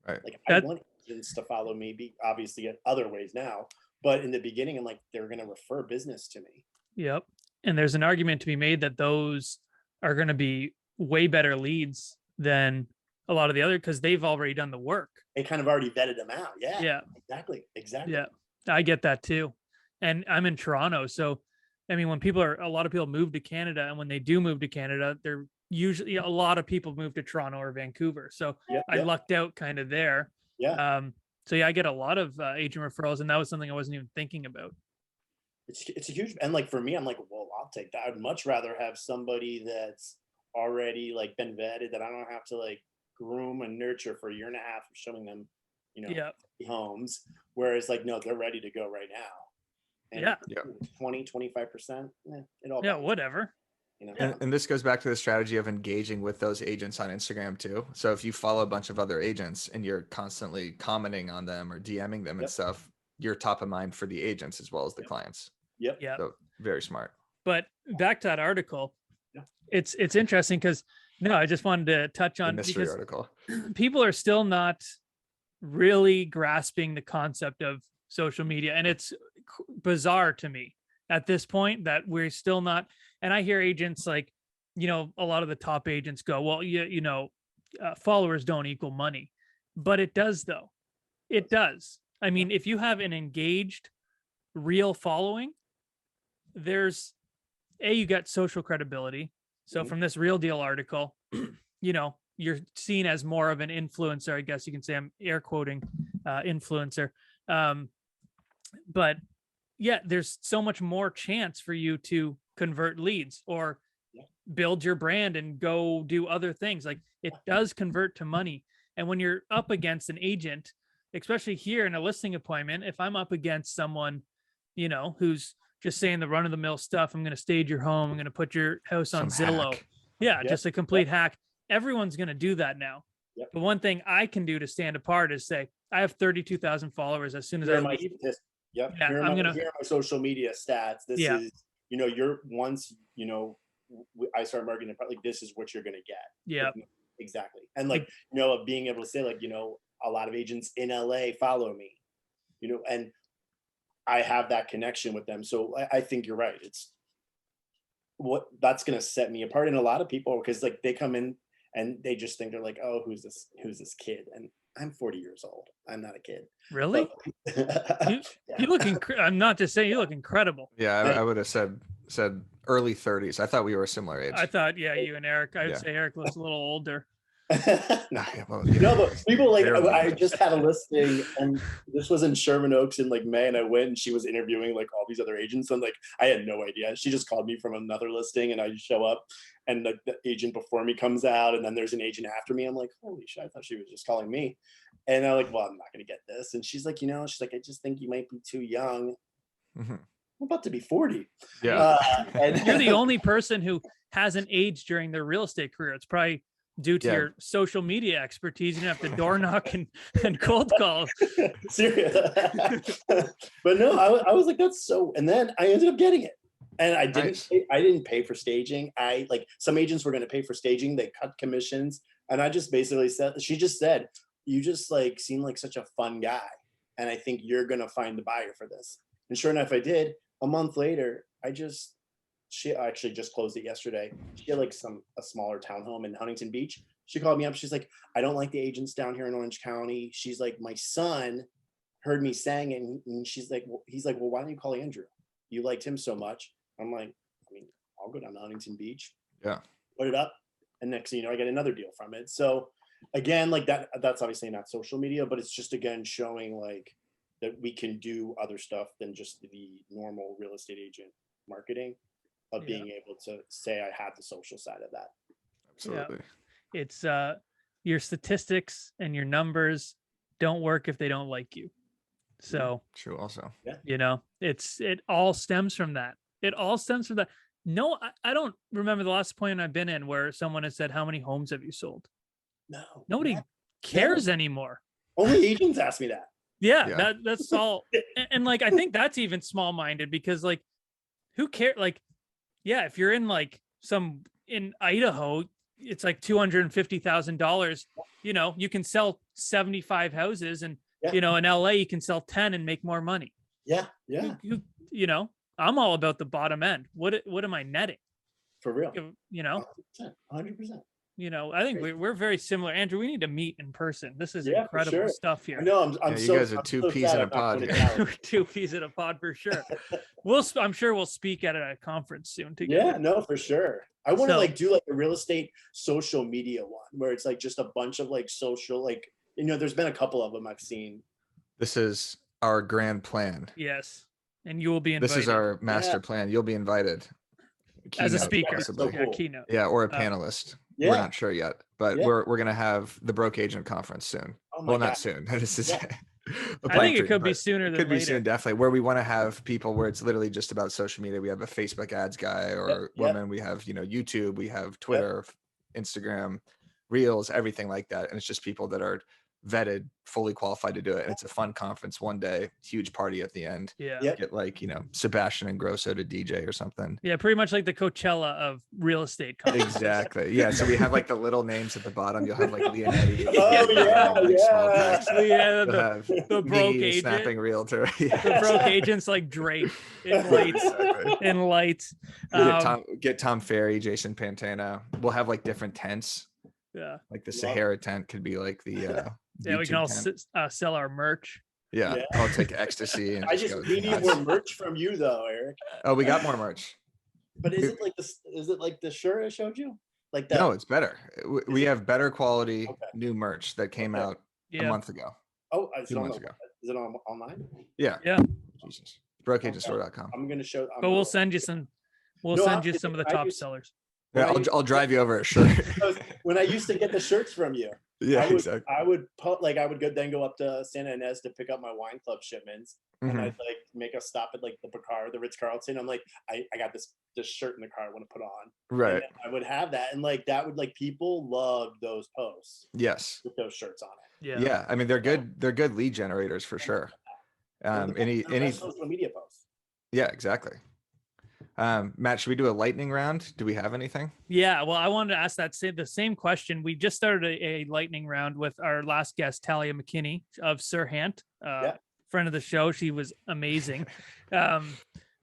Right. Like I want agents to follow me, obviously in other ways now, but in the beginning, I'm like, they're going to refer business to me. Yep. And there's an argument to be made that those are going to be way better leads than a lot of the other, because they've already done the work. They kind of already vetted them out. Yeah. Yeah. Exactly. Yeah. I get that too. And I'm in Toronto. So, I mean, a lot of people move to Canada, and when they do move to Canada, they're usually, a lot of people move to Toronto or Vancouver. So I lucked out kind of there. Yeah. So yeah, I get a lot of agent referrals, and that was something I wasn't even thinking about. It's a huge, and like for me, I'm like, well, take that. I'd much rather have somebody that's already like been vetted, that I don't have to like groom and nurture for a year and a half of showing them, homes. Whereas like, no, they're ready to go right now. And 20, 25%, it all whatever. And this goes back to the strategy of engaging with those agents on Instagram too. So if you follow a bunch of other agents and you're constantly commenting on them or DMing them and stuff, you're top of mind for the agents as well as the clients. Yep. So very smart. But back to that article, it's interesting because I just wanted to touch on the mystery article. People are still not really grasping the concept of social media, and it's bizarre to me at this point that we're still not. And I hear agents like, a lot of the top agents go, well, followers don't equal money, but it does though. It does. I mean, if you have an engaged, real following, you got social credibility. So from this Real Deal article, you're seen as more of an influencer. I guess you can say, I'm air quoting influencer. But yeah, there's so much more chance for you to convert leads or build your brand and go do other things. Like it does convert to money. And when you're up against an agent, especially here in a listing appointment, if I'm up against someone, who's just saying the run of the mill stuff, I'm going to stage your home, I'm going to put your house on Zillow. Just a complete hack. Everyone's going to do that now. The one thing I can do to stand apart is say, I have 32,000 followers. As soon as I leave, here are my social media stats. This is, you're once, I start marketing, like this is what you're going to get. Yeah, like, exactly. And like, of being able to say like, a lot of agents in LA follow me, and I have that connection with them. So I think you're right. It's that's going to set me apart. And a lot of people, because like they come in and they just think, they're like, oh, who's this kid? And I'm 40 years old. I'm not a kid. Really? You look I'm not just saying, you look incredible. Yeah, I would have said early 30s. I thought we were a similar age. I thought, you and Eric. I would say Eric looks a little older. No, but people like, I just had a listing, and this was in Sherman Oaks in like May, and I went and she was interviewing like all these other agents, and like I had no idea. She just called me from another listing, and I show up, and the agent before me comes out, and then there's an agent after me. I'm like, holy shit, I thought she was just calling me. And I'm like, well, I'm not gonna get this. And she's like, she's like, I just think you might be too young. I'm about to be 40. Yeah. And you're the only person who hasn't aged during their real estate career. It's probably due to your social media expertise. You have to door knock and cold call. Serious. But no, I was like, that's so, and then I ended up getting it. And I didn't pay for staging. I like, some agents were going to pay for staging. They cut commissions. And I just basically she just said, you just like seem like such a fun guy. And I think you're going to find the buyer for this. And sure enough, I did. A month later, she actually just closed it yesterday. She had like a smaller townhome in Huntington Beach. She called me up. She's like, I don't like the agents down here in Orange County. She's like, my son heard me saying it. And he's like, well, why don't you call Andrew? You liked him so much. I'm like, I'll go down to Huntington Beach. Yeah. Put it up. And next thing you know, I get another deal from it. So again, like that's obviously not social media, but it's just, again, showing like that we can do other stuff than just the normal real estate agent marketing, of being able to say I have the social side of that. Absolutely. Yeah. It's your statistics and your numbers don't work if they don't like you. So true also. Yeah. It all stems from that. It all stems from that. No, I don't remember the last point I've been in where someone has said, how many homes have you sold? No. Nobody cares anymore. Only agents ask me that. Yeah. That's all. And like, I think that's even small-minded, because like, who cares? Like, yeah, if you're in like in Idaho, it's like $250,000. You can sell 75 houses, and in LA you can sell 10 and make more money. Yeah. I'm all about the bottom end. What am I netting? For real. 100%. I think we're very similar. Andrew, we need to meet in person. This is incredible stuff here. No, you guys are two peas in a pod. Two peas in a pod for sure. I'm sure we'll speak at a conference soon together. Yeah, no, for sure. I want to like do like a real estate social media one where it's like just a bunch of like social, like, there's been a couple of them I've seen. This is our grand plan. Yes. And you will be invited. This is our master plan. You'll be invited. as a keynote, speaker. possibly. So Yeah, cool. keynote. Yeah, or a panelist. Yeah. We're not sure yet, but Yeah. we're gonna have the Broke Agent Conference soon. Oh my Well, God. not soon. This is Yeah. a I think pipe it could dream, be but sooner it than could be later. soon, definitely. Where we want to have people where it's literally just about social media. We have a Facebook ads guy or Yep. woman. We have YouTube. We have Twitter, Instagram, Reels, everything like that. And it's just people that are vetted, fully qualified to do it. And it's a fun conference one day, huge party at the end. Yeah. Yep. Get like Sebastian and Grosso to DJ or something. Yeah, pretty much like the Coachella of real estate conferences. Exactly. Yeah. So we have like the little names at the bottom. You'll have like Leonetti. Oh, yeah, like, small yeah. text. Yeah, You'll have the broke me, the agent. snapping realtor. The broke agents like Drake in lights. Exactly. In lights. Get Tom Ferry, Jason Pantano. We'll have like different tents. Yeah. Like the Sahara tent could be like the Yeah, we can all tent. sell our merch. Yeah, Yeah. I'll take ecstasy. And We need more merch from you though, Eric. Oh, we got more merch. But is it like this? Is it like the shirt I showed you? Like that? No, it's better. We have better quality Okay. new merch that came out a Yeah. month ago. Oh, is it 2 on months the- ago. Is it on online? Yeah. Yeah. Jesus. Brokeagentstore.com. I'm gonna show. But we'll send you some. We'll No, send you I- some of the I top used- sellers. Yeah, I'll drive you over a shirt. When I used to get the shirts from you, Yeah, exactly. I would go up to Santa Ynez to pick up my wine club shipments, and I'd like make a stop at like the Ritz Carlton. I'm like, I got this shirt in the car I want to put on. Right. And I would have that, and like that would like people loved those posts Yes. with those shirts on it. Yeah. Yeah. I mean, they're good. They're good lead generators for sure. Any social media posts. Yeah, exactly. Matt, should we do a lightning round? Do we have anything? Yeah, well, I wanted to ask the same question. We just started a lightning round with our last guest, Talia McKinney of Sirhant, friend of the show. She was amazing.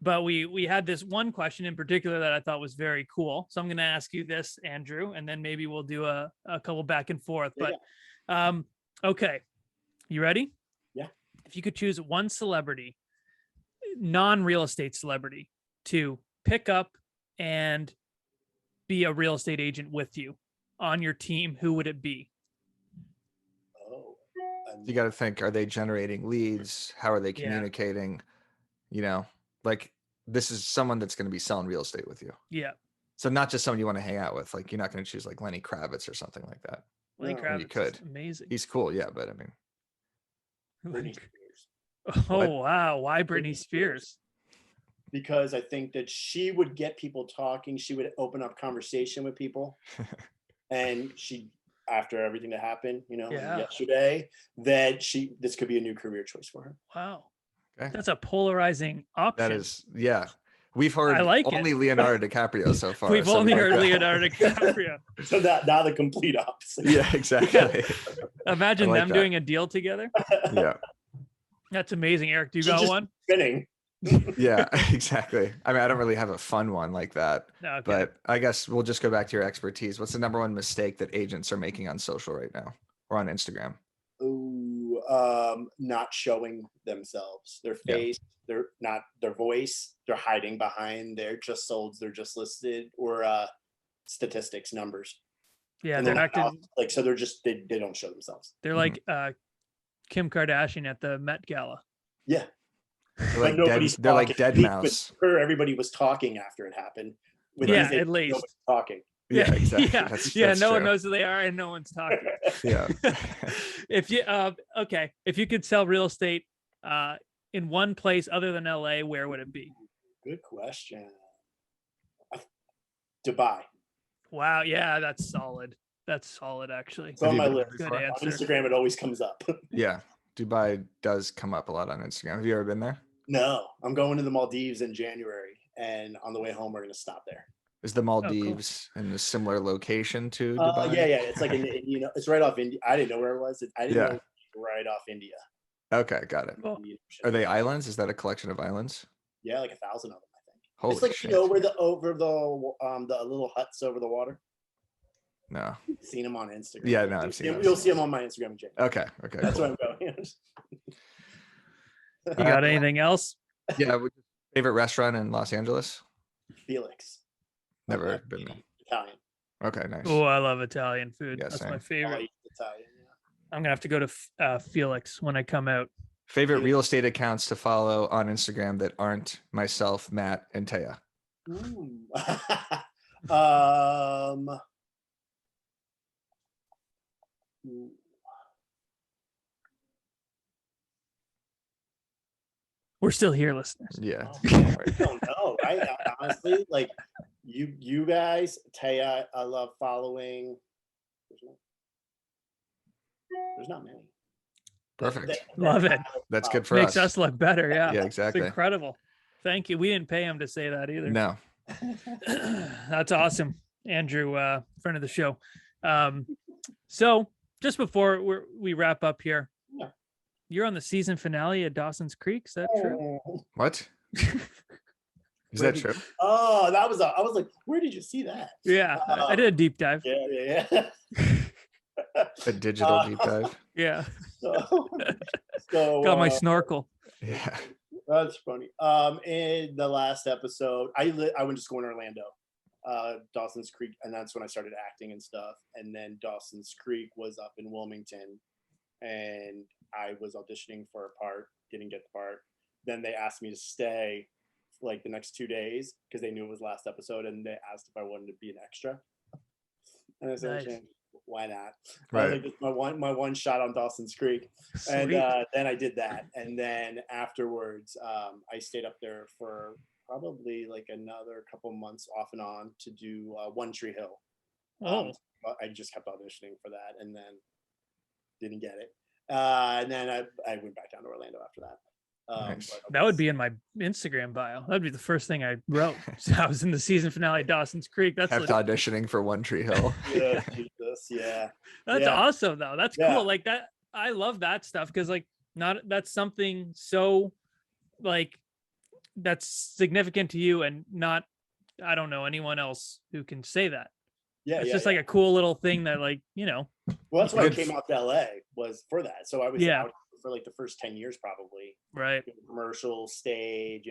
But we had this one question in particular that I thought was very cool. So I'm going to ask you this, Andrew, and then maybe we'll do a couple back and forth. But okay, you ready? Yeah. If you could choose one celebrity, non-real estate celebrity, to pick up and be a real estate agent with you on your team, who would it be? Oh, You got to think, are they generating leads? How are they communicating? Like this is someone that's going to be selling real estate with you. Yeah. So not just someone you want to hang out with. Like you're not going to choose like Lenny Kravitz or something like that. Lenny No. Kravitz You could. is amazing. He's cool. Yeah. But I mean, Britney Spears. Oh, What? wow. Why Britney Spears? Because I think that she would get people talking. She would open up conversation with people. And she, after everything that happened, yesterday, that this could be a new career choice for her. Wow. Okay. That's a polarizing option. that is, yeah. We've heard I like only it. Leonardo DiCaprio so far. We've so only we like heard that. Leonardo DiCaprio. So now the complete opposite. Yeah, exactly. Imagine I like them that. doing a deal together. Yeah. That's amazing. Eric, do you She's got just one? Spinning. Yeah, exactly. I mean, I don't really have a fun one like that, No, okay. but I guess we'll just go back to your expertise. What's the number one mistake that agents are making on social right now or on Instagram? Ooh, not showing themselves, their face, their voice. They're hiding behind their just sold, they're just listed, or statistics, numbers. Yeah, And they're then not. like, so they're just they don't show themselves. They're like Kim Kardashian at the Met Gala. Yeah. They're like, nobody's they're like talking. dead With mouse. her, everybody was talking after it happened. With Yeah, these, at least. nobody's talking. Yeah, exactly. Yeah, That's no one true. knows who they are and no one's talking. Yeah. If you if you could sell real estate in one place other than LA, where would it be? Good question. Dubai. Wow, yeah, that's solid. That's solid, actually. It's on my been list. Good before? On answer. Instagram, it always comes up. Yeah. Dubai does come up a lot on Instagram. Have you ever been there? No, I'm going to the Maldives in January, and on the way home, we're going to stop there. Is the Maldives in a similar location to Yeah, Dubai? it's like it's right off India. I didn't know where it was. I didn't know it was right off India. Okay, got it. Cool. Indian Ocean. Are they islands? Is that a collection of islands? Yeah, like 1,000 of them, I think. Holy It's like shit. where the little huts over the water. No. Seen them on Instagram. Yeah, no, I've seen those. You'll see them on my Instagram, Jake. Okay. Okay. That's cool. where I'm going. You got anything else? Yeah. Favorite restaurant in Los Angeles? Felix. Never been there. Italian. Okay, nice. Oh, I love Italian food. Yeah, That's same. my favorite. Italian. Yeah. I'm gonna have to go to Felix when I come out. Favorite real estate accounts to follow on Instagram that aren't myself, Matt, and Taya? We're still here, listeners. Yeah. I don't know. I honestly, like, you guys, Taya, I love following. There's not many. Perfect. Love it. That's good for Makes us. us look better. Yeah. Yeah, exactly. It's incredible. Thank you. We didn't pay him to say that either. No. That's awesome. Andrew, friend of the show. So just before we wrap up here, you're on the season finale at Dawson's Creek. Is that true? What? Is that true? Oh, I was like, where did you see that? Yeah, I did a deep dive. Yeah. A digital deep dive. Yeah. So got my snorkel. Yeah. That's funny. In the last episode, I went to school in Orlando, Dawson's Creek, and that's when I started acting and stuff. And then Dawson's Creek was up in Wilmington, and I was auditioning for a part, didn't get the part. Then they asked me to stay like the next 2 days because they knew it was last episode, and they asked if I wanted to be an extra. And I said, Nice. why not? Right. I was like, it's my one shot on Dawson's Creek. Sweet. And then I did that. And then afterwards, I stayed up there for probably like another couple months off and on to do One Tree Hill. I just kept auditioning for that and then didn't get it. And then I went back down to Orlando after that. Nice. That would be in my Instagram bio. That'd be the first thing I wrote. So I was in the season finale, Dawson's Creek. That's Kept auditioning for One Tree Hill. Yeah, Jesus, yeah. That's awesome though. That's Yeah. cool. Like that. I love that stuff because that's something so like that's significant to you and not, I don't know anyone else who can say that. Yeah, it's just like a cool little thing that Well, that's why I came out to LA was for that. So I was out for like the first 10 years probably. Right. Commercial, stage,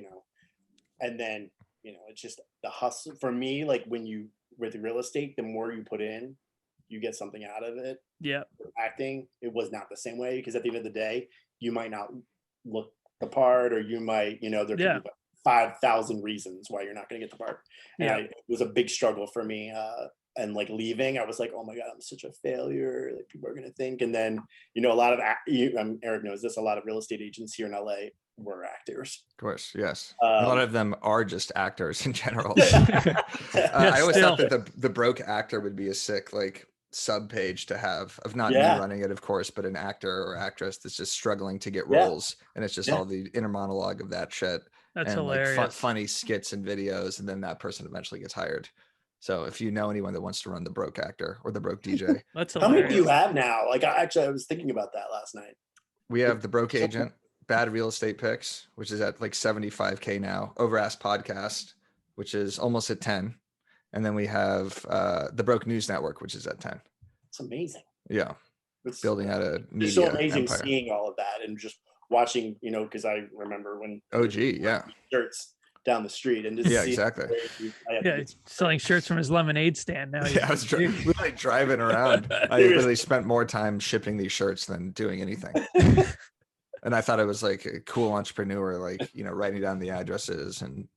and then, it's just the hustle for me. Like when you with real estate, the more you put in, you get something out of it. Yeah. Acting, it was not the same way because at the end of the day, you might not look the part, or you might, there could be 5,000 reasons why you're not going to get the part. And it was a big struggle for me. And like leaving, I was like, oh my God, I'm such a failure. Like people are going to think. And then, a lot of, Eric knows this, a lot of real estate agents here in LA were actors. Of course, yes. A lot of them are just actors in general. I always thought that the broke actor would be a sick like sub page to have of not me running it, of course, but an actor or actress that's just struggling to get roles. And it's just all the inner monologue of that shit. That's and hilarious. Like funny skits and videos. And then that person eventually gets hired. So if you know anyone that wants to run the broke actor or the broke DJ, that's hilarious. How many do you have now? Like I was thinking about that last night. We have the broke agent, bad real estate picks, which is at like 75K now. Overask podcast, which is almost at 10. And then we have the broke news network, which is at 10. It's amazing. Yeah. It's building out a media it's so amazing empire. Seeing all of that and just watching, because I remember when shirts down the street and just exactly. Selling shirts from his lemonade stand now. I was literally driving around. I literally spent more time shipping these shirts than doing anything. And I thought I was like a cool entrepreneur, like, writing down the addresses and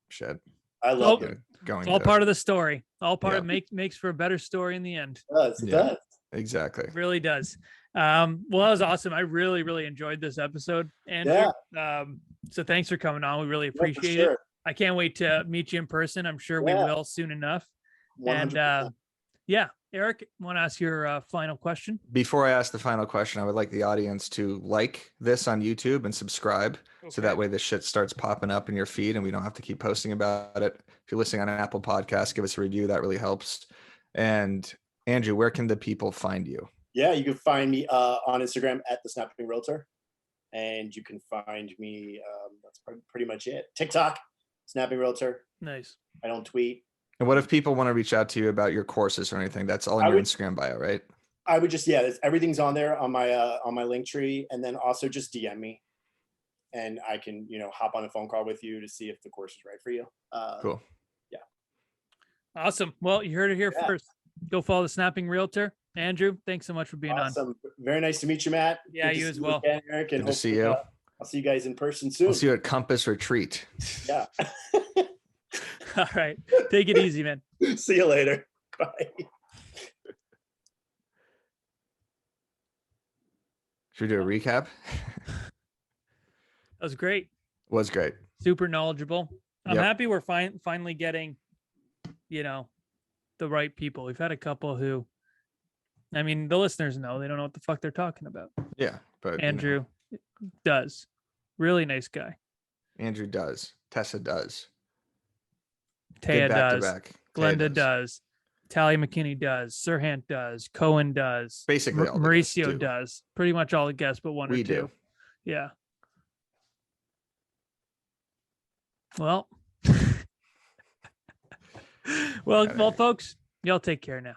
shit. I love it. It's all part of the story. All part of makes for a better story in the end. It does. Exactly. It really does. Well, that was awesome. I really, really enjoyed this episode. And so thanks for coming on. We really appreciate it. I can't wait to meet you in person. I'm sure we will soon enough. 100%. And Eric, want to ask your final question? Before I ask the final question, I would like the audience to like this on YouTube and subscribe. So that way this shit starts popping up in your feed and we don't have to keep posting about it. If you're listening on an Apple podcast, give us a review. That really helps. And Andrew, where can the people find you? Yeah, you can find me on Instagram at the Snapping Realtor. And you can find me, that's pretty much it. TikTok, Snapping Realtor. Nice. I don't tweet. And what if people want to reach out to you about your courses or anything? That's all in your Instagram bio, right? I would just, everything's on there on my link tree. And then also just DM me. And I can, hop on a phone call with you to see if the course is right for you. Cool. Yeah. Awesome. Well, you heard it here first. Go follow the Snapping Realtor. Andrew, thanks so much for being on. Very nice to meet you, Matt. Yeah, you as well. Again, Eric, and good to see you. I'll see you guys in person soon. I'll see you at Compass Retreat. Yeah. All right. Take it easy, man. See you later. Bye. Should we do a recap? That was great. Was great. Super knowledgeable. I'm Yep. happy we're finally getting, the right people. We've had a couple who, I mean, the listeners know they don't know what the fuck they're talking about. Yeah, but Andrew does. Really nice guy. Andrew does. Tessa does. Taya Good does. back-to-back. Taya Glenda does. Talia McKinney does. Sirhan does. Cohen does. Basically all the guests Mauricio do. does. Pretty much all the guests, but one or We two. do. Yeah. Well, well, folks, y'all take care now.